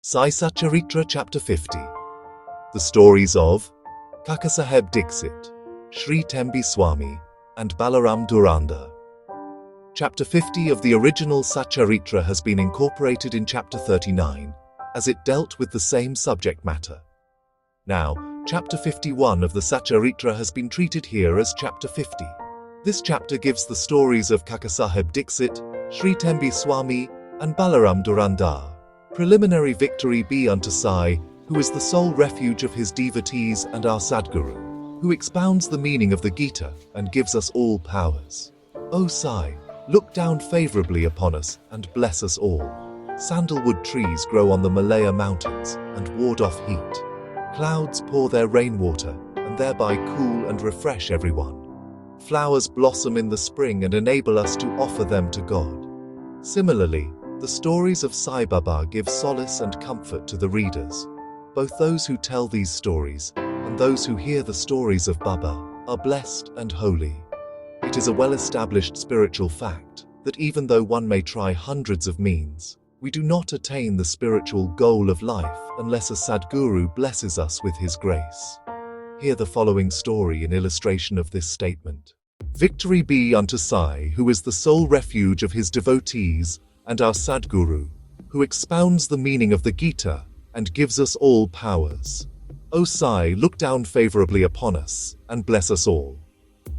Sai Satcharitra Chapter 50. The stories of Kakasaheb Dixit, Shri Tembye Swami, and Balaram Dhurandhar. Chapter 50 of the original Satcharitra has been incorporated in Chapter 39, as it dealt with the same subject matter. Now, Chapter 51 of the Satcharitra has been treated here as Chapter 50. This chapter gives the stories of Kakasaheb Dixit, Shri Tembye Swami, and Balaram Dhurandhar. Preliminary victory be unto Sai, who is the sole refuge of his devotees and our Sadguru, who expounds the meaning of the Gita and gives us all powers. O Sai, look down favorably upon us and bless us all. Sandalwood trees grow on the Malaya mountains and ward off heat. Clouds pour their rainwater and thereby cool and refresh everyone. Flowers blossom in the spring and enable us to offer them to God. Similarly, the stories of Sai Baba give solace and comfort to the readers. Both those who tell these stories and those who hear the stories of Baba are blessed and holy. It is a well-established spiritual fact that even though one may try hundreds of means, we do not attain the spiritual goal of life unless a Sadguru blesses us with his grace. Hear the following story in illustration of this statement. Victory be unto Sai, who is the sole refuge of his devotees, and our Sadguru, who expounds the meaning of the Gita and gives us all powers. O Sai, look down favorably upon us and bless us all.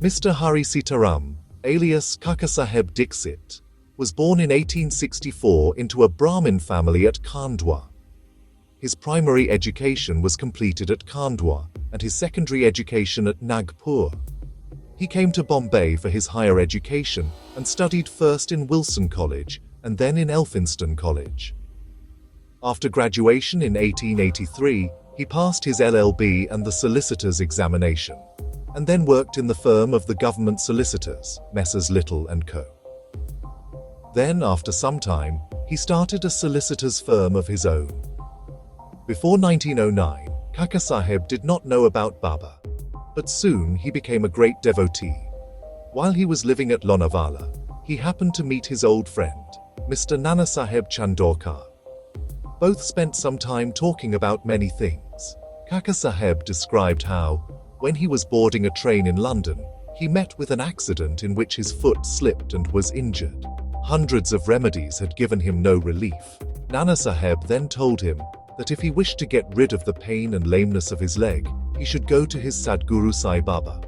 Mr. Hari Sitaram, alias Kakasaheb Dixit, was born in 1864 into a Brahmin family at Khandwa. His primary education was completed at Khandwa and his secondary education at Nagpur. He came to Bombay for his higher education and studied first in Wilson College and then in Elphinstone College. After graduation in 1883, he passed his LLB and the solicitor's examination, and then worked in the firm of the government solicitors, Messrs. Little & Co. Then, after some time, he started a solicitor's firm of his own. Before 1909, Kakasaheb did not know about Baba, but soon he became a great devotee. While he was living at Lonavala, he happened to meet his old friend, Mr. Nanasaheb Chandorkar. Both spent some time talking about many things. Kakasaheb described how, when he was boarding a train in London, he met with an accident in which his foot slipped and was injured. Hundreds of remedies had given him no relief. Nanasaheb then told him that if he wished to get rid of the pain and lameness of his leg, he should go to his Sadguru Sai Baba.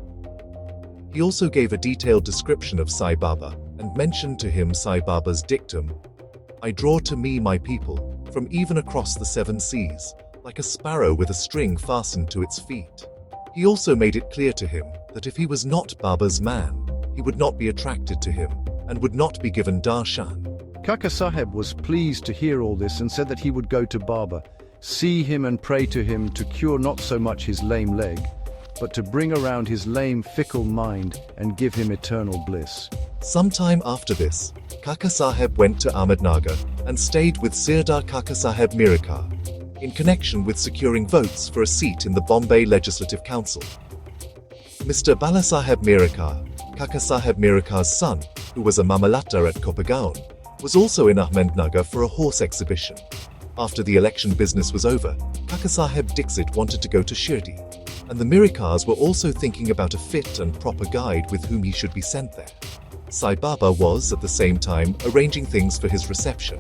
He also gave a detailed description of Sai Baba and mentioned to him Sai Baba's dictum, "I draw to me my people, from even across the 7 seas, like a sparrow with a string fastened to its feet." He also made it clear to him that if he was not Baba's man, he would not be attracted to him and would not be given darshan. Kakasaheb was pleased to hear all this and said that he would go to Baba, see him and pray to him to cure not so much his lame leg, but to bring around his lame, fickle mind and give him eternal bliss. Sometime after this, Kakasaheb went to Ahmednagar and stayed with Sirdar Kakasaheb Mirikar, in connection with securing votes for a seat in the Bombay Legislative Council. Mr. Balasaheb Mirikar, Kakasaheb Mirikar's son, who was a Mamalatta at Kopagaon, was also in Ahmednagar for a horse exhibition. After the election business was over, Kakasaheb Dixit wanted to go to Shirdi, and the Mirikars were also thinking about a fit and proper guide with whom he should be sent there. Sai Baba was, at the same time, arranging things for his reception.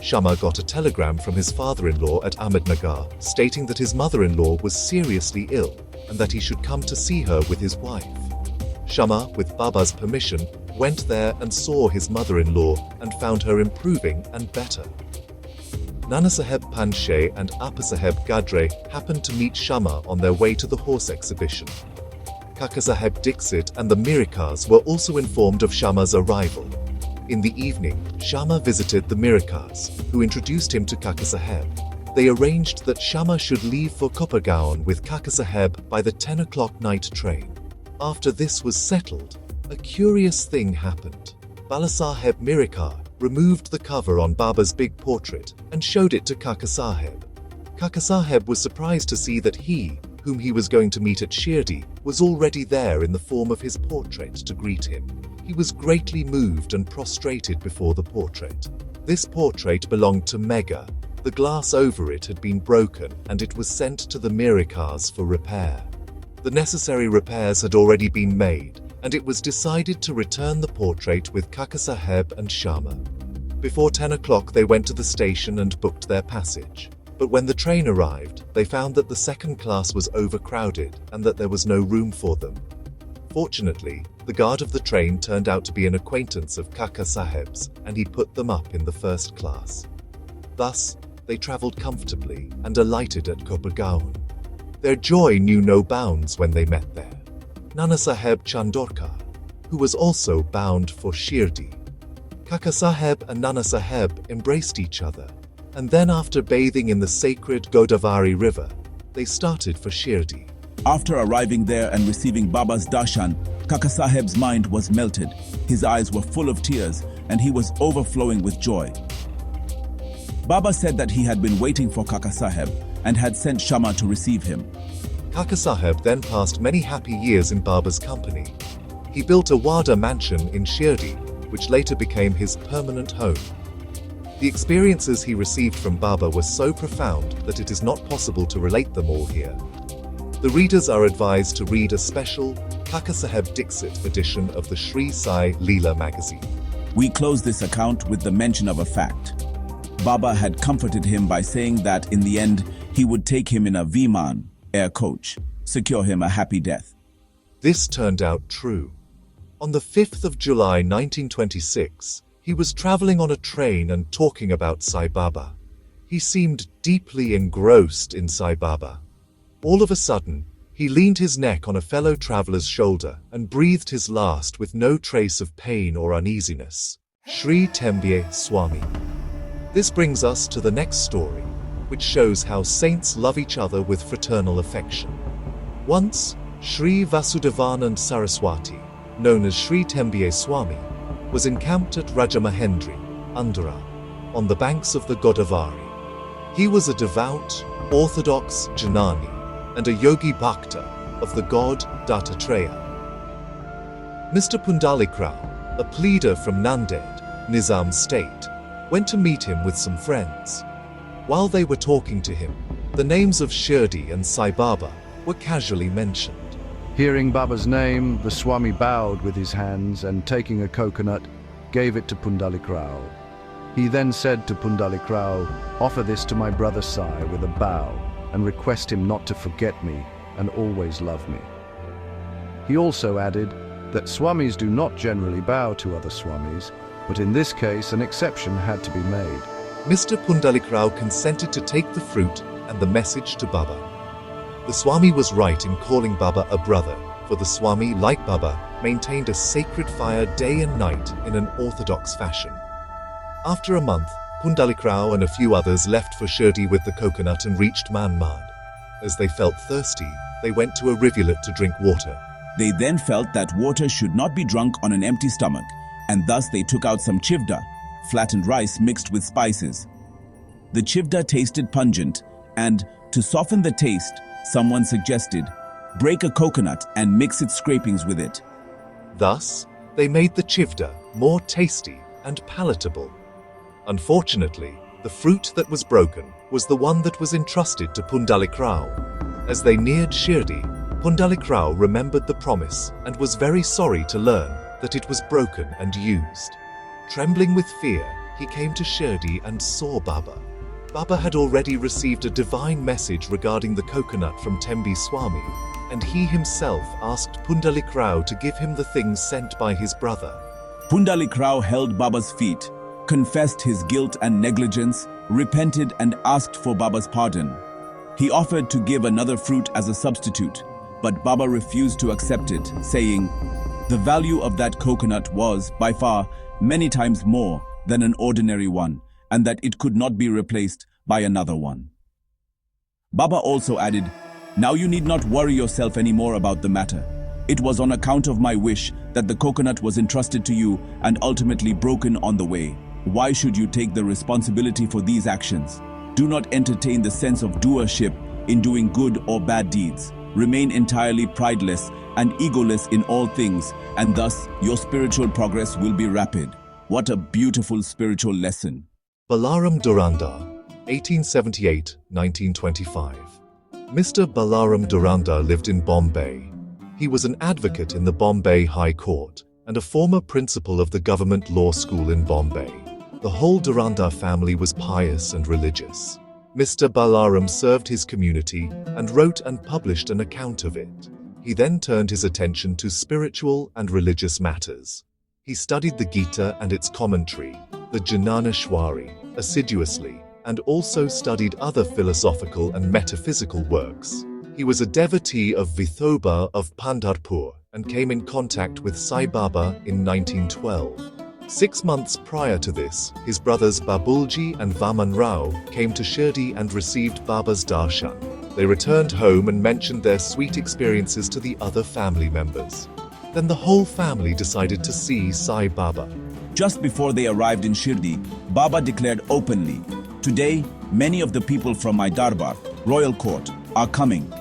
Shama got a telegram from his father-in-law at Ahmednagar stating that his mother-in-law was seriously ill and that he should come to see her with his wife. Shama, with Baba's permission, went there and saw his mother-in-law and found her improving and better. Nanasaheb Panshe and Appasaheb Gadre happened to meet Shama on their way to the horse exhibition. Kakasaheb Dixit and the Mirikars were also informed of Shama's arrival. In the evening, Shama visited the Mirikars, who introduced him to Kakasaheb. They arranged that Shama should leave for Kopagaon with Kakasaheb by the 10 o'clock night train. After this was settled, a curious thing happened. Balasaheb Mirikar removed the cover on Baba's big portrait and showed it to Kakasaheb. Kakasaheb was surprised to see that he, whom he was going to meet at Shirdi, was already there in the form of his portrait to greet him. He was greatly moved and prostrated before the portrait. This portrait belonged to Mega, The glass over it had been broken and it was sent to the Miracars for repair. The necessary repairs had already been made, and it was decided to return the portrait with Kakasaheb and Shama. Before 10 o'clock they went to the station and booked their passage. But when the train arrived, they found that the second class was overcrowded and that there was no room for them. Fortunately, the guard of the train turned out to be an acquaintance of Kakasaheb's, and he put them up in the first class. Thus, they travelled comfortably and alighted at Kopagaon. Their joy knew no bounds when they met there. Nanasaheb Chandorkar, who was also bound for Shirdi. Kakasaheb and Nanasaheb embraced each other, and then after bathing in the sacred Godavari river, they started for Shirdi. After arriving there and receiving Baba's darshan, Kakasaheb's mind was melted, his eyes were full of tears, and he was overflowing with joy. Baba said that he had been waiting for Kakasaheb and had sent Shama to receive him. Kakasaheb then passed many happy years in Baba's company. He built a Wada mansion in Shirdi, which later became his permanent home. The experiences he received from Baba were so profound that it is not possible to relate them all here. The readers are advised to read a special Kakasaheb Dixit edition of the Sri Sai Leela magazine. We close this account with the mention of a fact. Baba had comforted him by saying that in the end he would take him in a Viman, air coach, secure him a happy death. This turned out true. On the 5th of July 1926, he was travelling on a train and talking about Sai Baba. He seemed deeply engrossed in Sai Baba. All of a sudden, he leaned his neck on a fellow traveller's shoulder and breathed his last with no trace of pain or uneasiness. Shri Tembye Swami. This brings us to the next story, which shows how saints love each other with fraternal affection. Once, Shri Vasudevanand Saraswati, known as Shri Tembye Swami, was encamped at Rajamahendri, Andhra, on the banks of the Godavari. He was a devout, orthodox Janani and a yogi bhakta of the god Dattatreya. Mr. Pundalikrao, a pleader from Nanded, Nizam state, went to meet him with some friends. While they were talking to him, the names of Shirdi and Sai Baba were casually mentioned. Hearing Baba's name, the Swami bowed with his hands and taking a coconut, gave it to Pundalikrao. He then said to Pundalikrao, "Offer this to my brother Sai with a bow and request him not to forget me and always love me." He also added that Swamis do not generally bow to other Swamis, but in this case an exception had to be made. Mr. Pundalikrao consented to take the fruit and the message to Baba. The Swami was right in calling Baba a brother, for the Swami, like Baba, maintained a sacred fire day and night in an orthodox fashion. After a month, Pundalikrao and a few others left for Shirdi with the coconut and reached Manmad. As they felt thirsty, they went to a rivulet to drink water. They then felt that water should not be drunk on an empty stomach, and thus they took out some chivda, flattened rice mixed with spices. The chivda tasted pungent, and to soften the taste, someone suggested, break a coconut and mix its scrapings with it. Thus, they made the chivda more tasty and palatable. Unfortunately, the fruit that was broken was the one that was entrusted to Pundalikrao. As they neared Shirdi, Pundalikrao remembered the promise and was very sorry to learn that it was broken and used. Trembling with fear, he came to Shirdi and saw Baba. Baba had already received a divine message regarding the coconut from Tembye Swami, and he himself asked Pundalikrao to give him the things sent by his brother. Pundalikrao held Baba's feet, confessed his guilt and negligence, repented and asked for Baba's pardon. He offered to give another fruit as a substitute, but Baba refused to accept it, saying, the value of that coconut was, by far, many times more than an ordinary one, and that it could not be replaced by another one. Baba also added, now you need not worry yourself anymore about the matter. It was on account of my wish that the coconut was entrusted to you and ultimately broken on the way. Why should you take the responsibility for these actions? Do not entertain the sense of doership in doing good or bad deeds. Remain entirely prideless and egoless in all things, and thus your spiritual progress will be rapid. What a beautiful spiritual lesson. Balaram Dhurandhar, 1878-1925. Mr. Balaram Dhurandhar lived in Bombay. He was an advocate in the Bombay High Court and a former principal of the government law school in Bombay. The whole Dhurandhar family was pious and religious. Mr. Balaram served his community and wrote and published an account of it. He then turned his attention to spiritual and religious matters. He studied the Gita and its commentary, the Jnaneshwari, assiduously, and also studied other philosophical and metaphysical works. He was a devotee of Vishwaroopa of Pandurang and came in contact with Sai Baba in 1912. 6 months prior to this, his brothers Babulji and Vaman Rao came to Shirdi and received Baba's darshan. They returned home and mentioned their sweet experiences to the other family members. Then the whole family decided to see Sai Baba. Just before they arrived in Shirdi, Baba declared openly, "Today, many of the people from my darbar, royal court, are coming."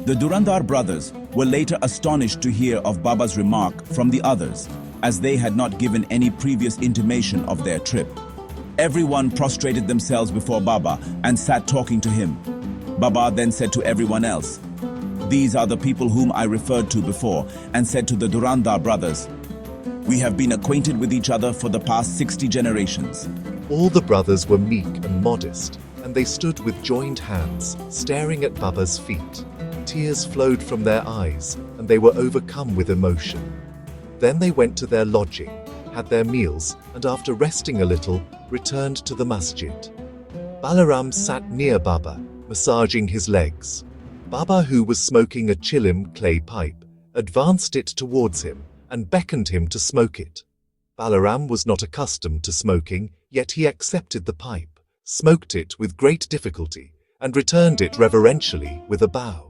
The Dhurandhar brothers were later astonished to hear of Baba's remark from the others, as they had not given any previous intimation of their trip. Everyone prostrated themselves before Baba and sat talking to him. Baba then said to everyone else, "These are the people whom I referred to before," and said to the Dhurandhar brothers, "We have been acquainted with each other for the past 60 generations." All the brothers were meek and modest, and they stood with joined hands, staring at Baba's feet. Tears flowed from their eyes, and they were overcome with emotion. Then they went to their lodging, had their meals, and after resting a little, returned to the masjid. Balaram sat near Baba, massaging his legs. Baba, who was smoking a chilim clay pipe, advanced it towards him and beckoned him to smoke it. Balaram was not accustomed to smoking, yet he accepted the pipe, smoked it with great difficulty, and returned it reverentially with a bow.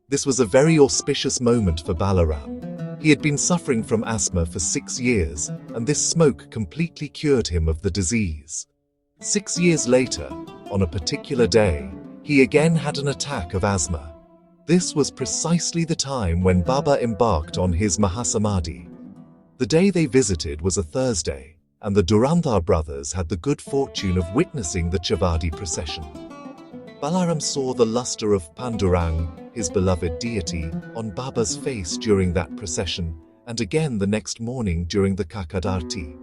This was a very auspicious moment for Balaram. He had been suffering from asthma for 6 years, and this smoke completely cured him of the disease. 6 years later, on a particular day, he again had an attack of asthma. This was precisely the time when Baba embarked on his Mahasamadhi. The day they visited was a Thursday, and the Dhurandhar brothers had the good fortune of witnessing the Chavadi procession. Balaram saw the luster of Pandurang, his beloved deity, on Baba's face during that procession, and again the next morning during the Kakadarti.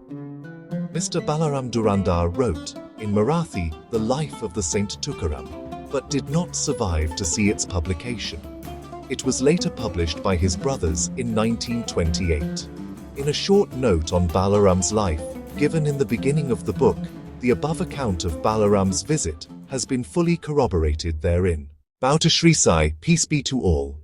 Mr. Balaram Dhurandhar wrote, in Marathi, the life of the Saint Tukaram, but did not survive to see its publication. It was later published by his brothers in 1928. In a short note on Balaram's life, given in the beginning of the book, the above account of Balaram's visit has been fully corroborated therein. Bow to Sri Sai, peace be to all.